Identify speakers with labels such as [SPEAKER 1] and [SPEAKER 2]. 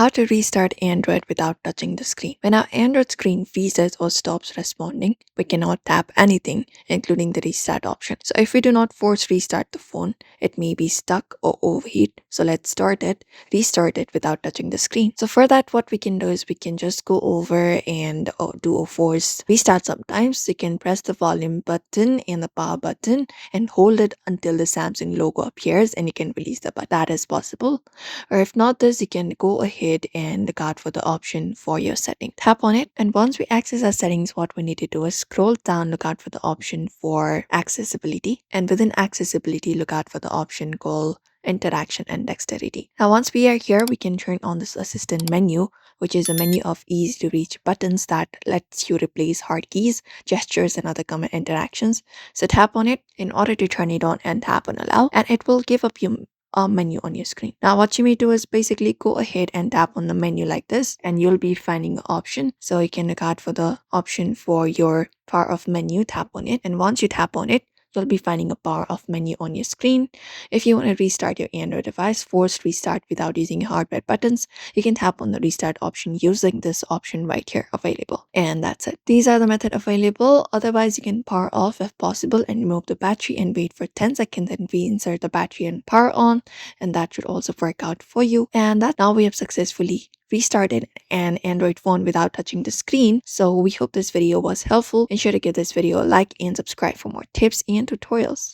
[SPEAKER 1] How to restart Android without touching the screen. When our Android screen freezes or stops responding, we cannot tap anything, including the restart option. So if we do not force restart the phone, it may be stuck or overheat. So let's restart it without touching the screen. So for that, what we can do is we can just go over and do a force restart sometimes. You can press the volume button and the power button and hold it until the Samsung logo appears and you can release the button. That is possible. Or if not this, you can go ahead and look out for the option for your setting. Tap on it, and once we access our settings, what we need to do is scroll down, look out for the option for accessibility, and within accessibility, look out for the option called interaction and dexterity. Now once we are here, we can turn on this assistant menu, which is a menu of easy to reach buttons that lets you replace hard keys, gestures, and other common interactions. So tap on it in order to turn it on and tap on allow, and it will give up you a menu on your screen. Now what you may do is basically go ahead and tap on the menu like this, and you'll be finding an option. So you can look out for the option for your power off menu, tap on it, and once you tap on it, you'll be finding a power off menu on your screen. If you want to restart your Android device, force restart without using hardware buttons, you can tap on the restart option using this option right here available. And that's it. These are the method available. Otherwise, you can power off if possible and remove the battery and wait for 10 seconds and reinsert the battery and power on. And that should also work out for you. And that now we have successfully restarted an Android phone without touching the screen. So we hope this video was helpful. Ensure to give this video a like and subscribe for more tips and tutorials.